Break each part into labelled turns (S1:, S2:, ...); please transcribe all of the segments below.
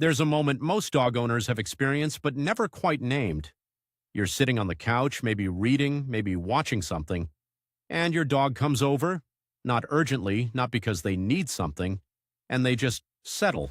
S1: There's a moment most dog owners have experienced but never quite named. You're sitting on the couch, maybe reading, maybe watching something, and your dog comes over, not urgently, not because they need something, and they just settle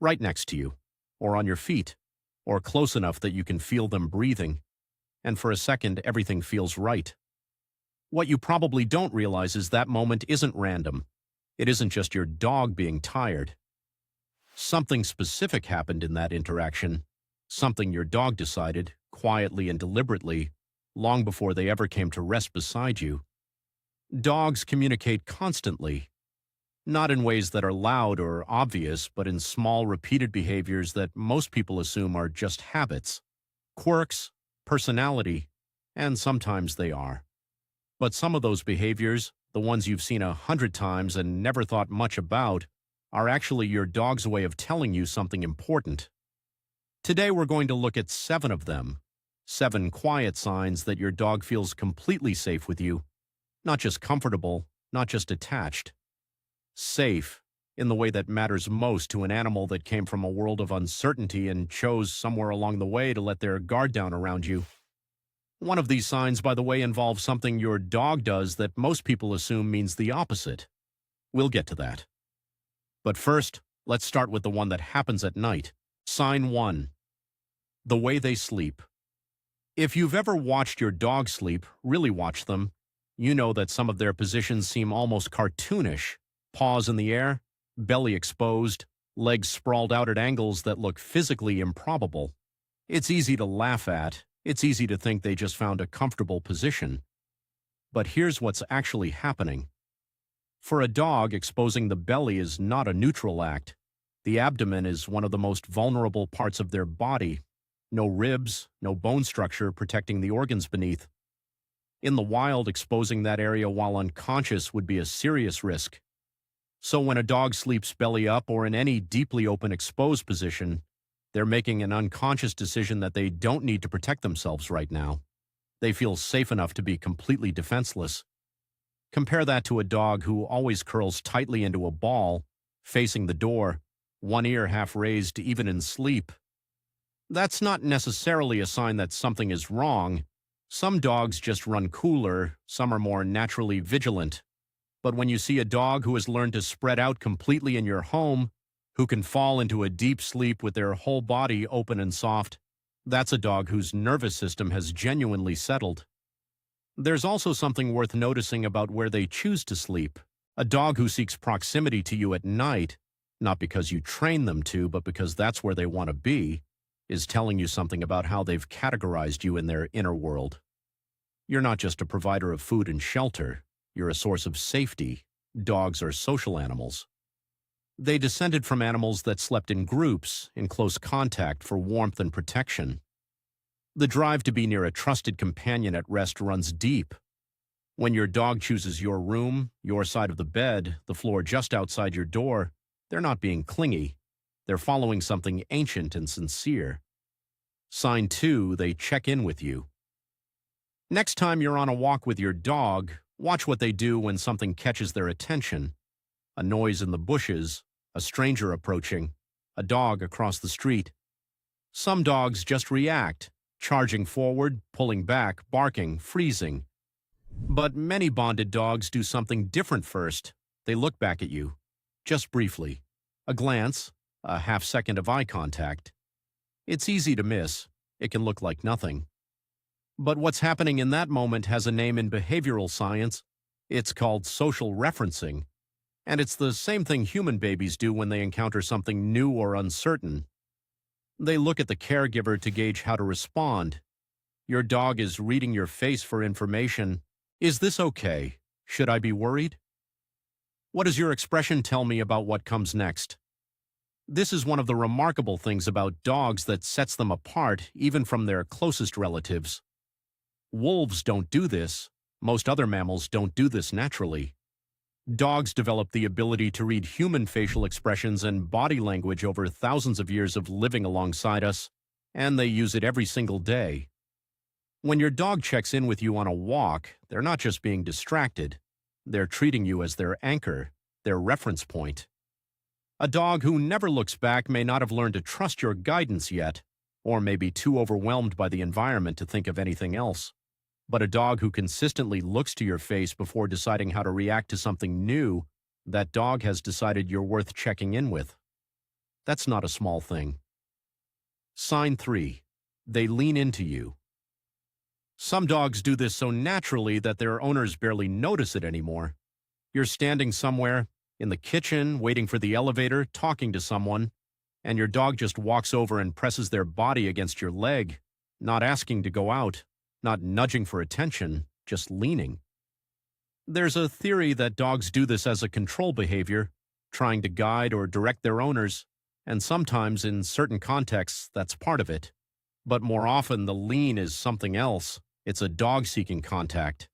S1: right next to you, or on your feet, or close enough that you can feel them breathing, and for a second everything feels right. What you probably don't realize is that moment isn't random. It isn't just your dog being tired. Something specific happened in that interaction, something your dog decided, quietly and deliberately, long before they ever came to rest beside you. Dogs communicate constantly, not in ways that are loud or obvious, but in small, repeated behaviors that most people assume are just habits, quirks, personality, and sometimes they are. But some of those behaviors, the ones you've seen 100 times and never thought much about, are actually your dog's way of telling you something important. Today we're going to look at 7 of them, 7 quiet signs that your dog feels completely safe with you, not just comfortable, not just attached. Safe, in the way that matters most to an animal that came from a world of uncertainty and chose somewhere along the way to let their guard down around you. One of these signs, by the way, involves something your dog does that most people assume means the opposite. We'll get to that. But first, let's start with the one that happens at night. Sign 1. The way they sleep. If you've ever watched your dog sleep, really watched them, you know that some of their positions seem almost cartoonish. Paws in the air, belly exposed, legs sprawled out at angles that look physically improbable. It's easy to laugh at. It's easy to think they just found a comfortable position. But here's what's actually happening. For a dog, exposing the belly is not a neutral act. The abdomen is one of the most vulnerable parts of their body. No ribs, no bone structure protecting the organs beneath. In the wild, exposing that area while unconscious would be a serious risk. So when a dog sleeps belly up or in any deeply open exposed position, they're making an unconscious decision that they don't need to protect themselves right now. They feel safe enough to be completely defenseless. Compare that to a dog who always curls tightly into a ball, facing the door, one ear half raised even in sleep. That's not necessarily a sign that something is wrong. Some dogs just run cooler, some are more naturally vigilant. But when you see a dog who has learned to spread out completely in your home, who can fall into a deep sleep with their whole body open and soft, that's a dog whose nervous system has genuinely settled. There's also something worth noticing about where they choose to sleep. A dog who seeks proximity to you at night, not because you train them to, but because that's where they want to be, is telling you something about how they've categorized you in their inner world. You're not just a provider of food and shelter. You're a source of safety. Dogs are social animals. They descended from animals that slept in groups, in close contact for warmth and protection. The drive to be near a trusted companion at rest runs deep. When your dog chooses your room, your side of the bed, the floor just outside your door, they're not being clingy. They're following something ancient and sincere. Sign 2, they check in with you. Next time you're on a walk with your dog, watch what they do when something catches their attention. A noise in the bushes, a stranger approaching, a dog across the street. Some dogs just react, charging forward, pulling back, barking, freezing. But many bonded dogs do something different first. They look back at you, just briefly. A glance, a half second of eye contact. It's easy to miss. It can look like nothing. But what's happening in that moment has a name in behavioral science. It's called social referencing. And it's the same thing human babies do when they encounter something new or uncertain. They look at the caregiver to gauge how to respond. Your dog is reading your face for information. Is this okay? Should I be worried? What does your expression tell me about what comes next? This is one of the remarkable things about dogs that sets them apart even from their closest relatives. Wolves don't do this. Most other mammals don't do this naturally. Dogs develop the ability to read human facial expressions and body language over thousands of years of living alongside us, and they use it every single day. When your dog checks in with you on a walk, they're not just being distracted. They're treating you as their anchor, their reference point. A dog who never looks back may not have learned to trust your guidance yet, or may be too overwhelmed by the environment to think of anything else. But a dog who consistently looks to your face before deciding how to react to something new, that dog has decided you're worth checking in with. That's not a small thing. Sign 3. They lean into you. Some dogs do this so naturally that their owners barely notice it anymore. You're standing somewhere, in the kitchen, waiting for the elevator, talking to someone, and your dog just walks over and presses their body against your leg, not asking to go out, not nudging for attention, just leaning. There's a theory that dogs do this as a control behavior, trying to guide or direct their owners, and sometimes in certain contexts that's part of it. But more often the lean is something else. It's a dog seeking contact,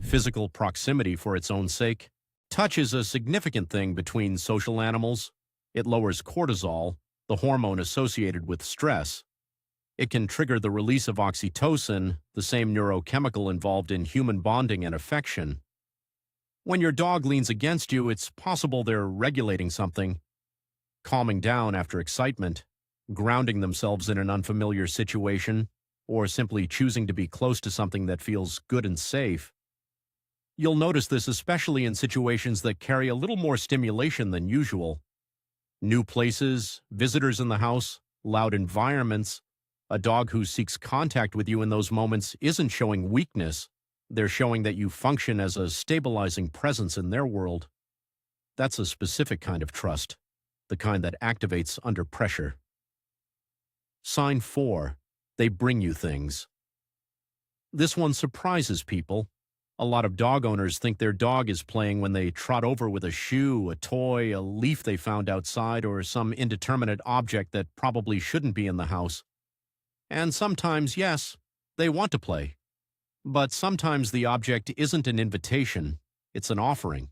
S1: physical proximity for its own sake. Touch is a significant thing between social animals. It lowers cortisol, the hormone associated with stress. It can trigger the release of oxytocin, the same neurochemical involved in human bonding and affection. When your dog leans against you, it's possible they're regulating something, calming down after excitement, grounding themselves in an unfamiliar situation, or simply choosing to be close to something that feels good and safe. You'll notice this especially in situations that carry a little more stimulation than usual. New places, visitors in the house, loud environments. A dog who seeks contact with you in those moments isn't showing weakness. They're showing that you function as a stabilizing presence in their world. That's a specific kind of trust, the kind that activates under pressure. Sign 4. They bring you things. This one surprises people. A lot of dog owners think their dog is playing when they trot over with a shoe, a toy, a leaf they found outside, or some indeterminate object that probably shouldn't be in the house. And sometimes, yes, they want to play. But sometimes the object isn't an invitation, it's an offering.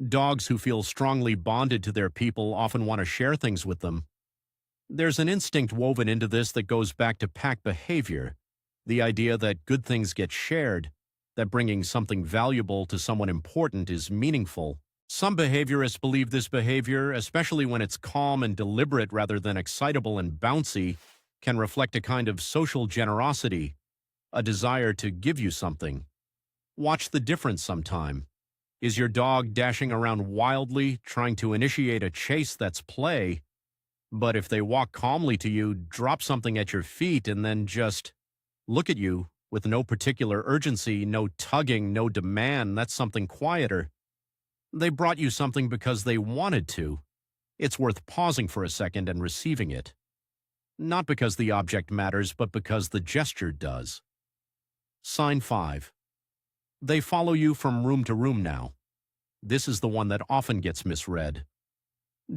S1: Dogs who feel strongly bonded to their people often want to share things with them. There's an instinct woven into this that goes back to pack behavior, the idea that good things get shared, that bringing something valuable to someone important is meaningful. Some behaviorists believe this behavior, especially when it's calm and deliberate rather than excitable and bouncy, can reflect a kind of social generosity, a desire to give you something. Watch the difference sometime. Is your dog dashing around wildly, trying to initiate a chase that's play? But if they walk calmly to you, drop something at your feet, and then just look at you with no particular urgency, no tugging, no demand, that's something quieter. They brought you something because they wanted to. It's worth pausing for a second and receiving it. Not because the object matters, but because the gesture does. Sign 5. They follow you from room to room now. This is the one that often gets misread.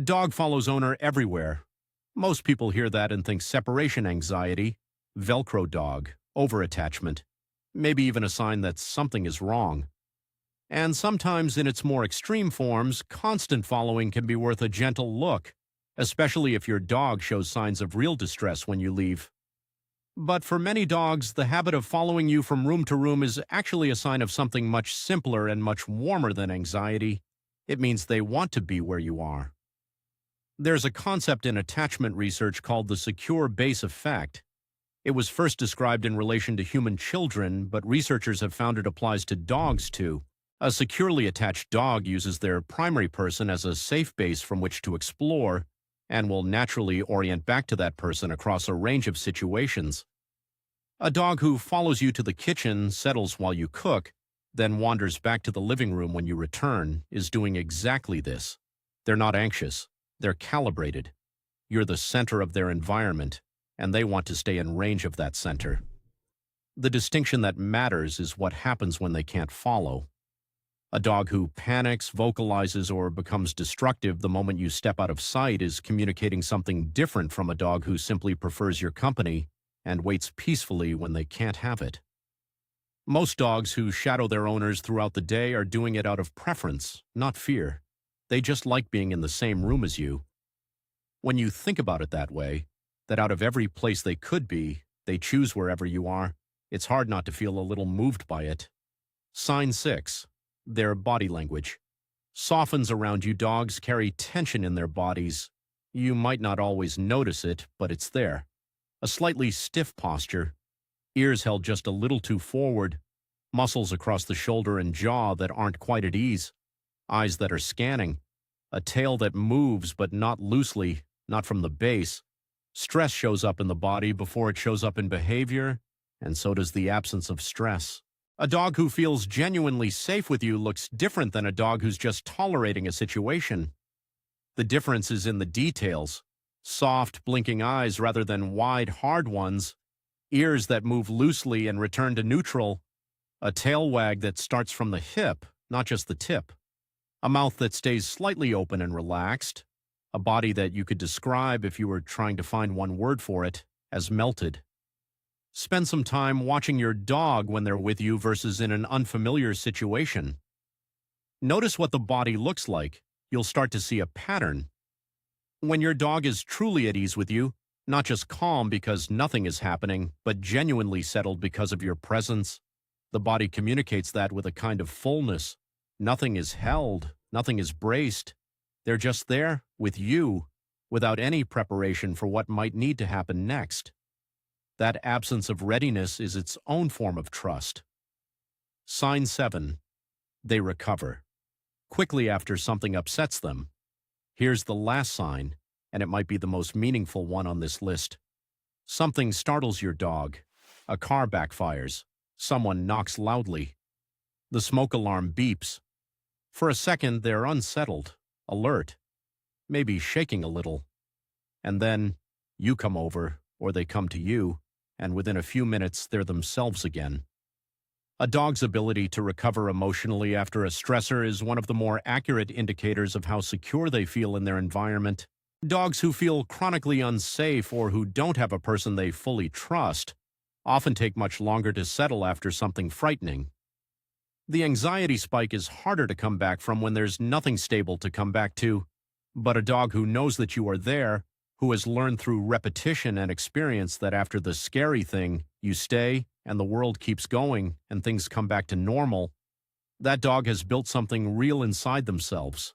S1: Dog follows owner everywhere. Most people hear that and think separation anxiety, Velcro dog, overattachment, maybe even a sign that something is wrong. And sometimes in its more extreme forms, constant following can be worth a gentle look, especially if your dog shows signs of real distress when you leave. But for many dogs, the habit of following you from room to room is actually a sign of something much simpler and much warmer than anxiety. It means they want to be where you are. There's a concept in attachment research called the secure base effect. It was first described in relation to human children, but researchers have found it applies to dogs too. A securely attached dog uses their primary person as a safe base from which to explore, and will naturally orient back to that person across a range of situations. A dog who follows you to the kitchen, settles while you cook, then wanders back to the living room when you return, is doing exactly this. They're not anxious. They're calibrated. You're the center of their environment, and they want to stay in range of that center. The distinction that matters is what happens when they can't follow. A dog who panics, vocalizes, or becomes destructive the moment you step out of sight is communicating something different from a dog who simply prefers your company and waits peacefully when they can't have it. Most dogs who shadow their owners throughout the day are doing it out of preference, not fear. They just like being in the same room as you. When you think about it that way, that out of every place they could be, they choose wherever you are, it's hard not to feel a little moved by it. Sign 6. Their body language. softens around you. Dogs carry tension in their bodies. You might not always notice it, but it's there. A slightly stiff posture, ears held just a little too forward, muscles across the shoulder and jaw that aren't quite at ease, eyes that are scanning, a tail that moves but not loosely, not from the base. Stress shows up in the body before it shows up in behavior, and so does the absence of stress. A dog who feels genuinely safe with you looks different than a dog who's just tolerating a situation. The difference is in the details. Soft, blinking eyes rather than wide, hard ones, ears that move loosely and return to neutral, a tail wag that starts from the hip, not just the tip, a mouth that stays slightly open and relaxed, a body that you could describe, if you were trying to find one word for it, as melted. Spend some time watching your dog when they're with you versus in an unfamiliar situation. Notice what the body looks like. You'll start to see a pattern. When your dog is truly at ease with you, not just calm because nothing is happening, but genuinely settled because of your presence, the body communicates that with a kind of fullness. Nothing is held, nothing is braced. They're just there, with you, without any preparation for what might need to happen next. That absence of readiness is its own form of trust. Sign 7. They recover. Quickly after something upsets them. Here's the last sign, and it might be the most meaningful one on this list. Something startles your dog. A car backfires. Someone knocks loudly. The smoke alarm beeps. For a second, they're unsettled, alert, maybe shaking a little. And then you come over, or they come to you, and within a few minutes, they're themselves again. A dog's ability to recover emotionally after a stressor is one of the more accurate indicators of how secure they feel in their environment. Dogs who feel chronically unsafe or who don't have a person they fully trust often take much longer to settle after something frightening. The anxiety spike is harder to come back from when there's nothing stable to come back to, but a dog who knows that you are there, who has learned through repetition and experience that after the scary thing, you stay and the world keeps going and things come back to normal, that dog has built something real inside themselves,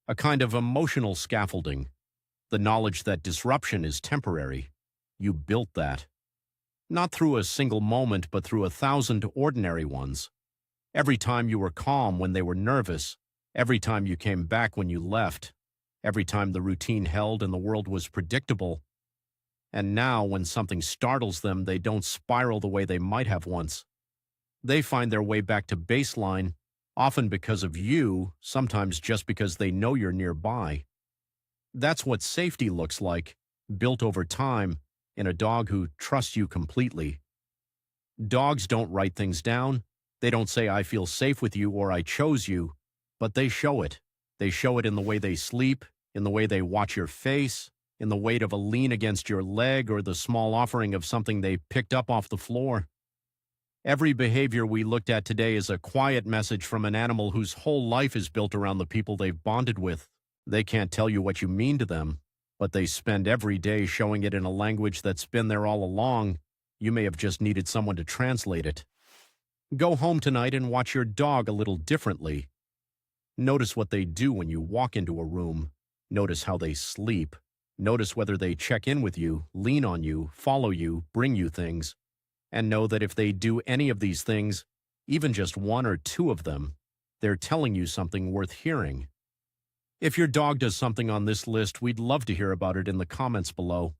S1: a kind of emotional scaffolding, the knowledge that disruption is temporary. You built that. Not through a single moment, but through 1,000 ordinary ones. Every time you were calm when they were nervous, every time you came back when you left, every time the routine held and the world was predictable. And now, when something startles them, they don't spiral the way they might have once. They find their way back to baseline, often because of you, sometimes just because they know you're nearby. That's what safety looks like, built over time, in a dog who trusts you completely. Dogs don't write things down. They don't say, "I feel safe with you" or "I chose you," but they show it. They show it in the way they sleep, in the way they watch your face, in the weight of a lean against your leg or the small offering of something they picked up off the floor. Every behavior we looked at today is a quiet message from an animal whose whole life is built around the people they've bonded with. They can't tell you what you mean to them, but they spend every day showing it in a language that's been there all along. You may have just needed someone to translate it. Go home tonight and watch your dog a little differently. Notice what they do when you walk into a room. Notice how they sleep. Notice whether they check in with you, lean on you, follow you, bring you things. And know that if they do any of these things, even just one or two of them, they're telling you something worth hearing. If your dog does something on this list, we'd love to hear about it in the comments below.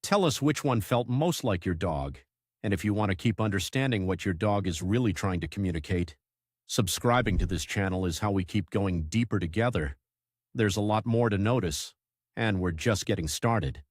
S1: Tell us which one felt most like your dog. And if you want to keep understanding what your dog is really trying to communicate, subscribing to this channel is how we keep going deeper together. There's a lot more to notice, and we're just getting started.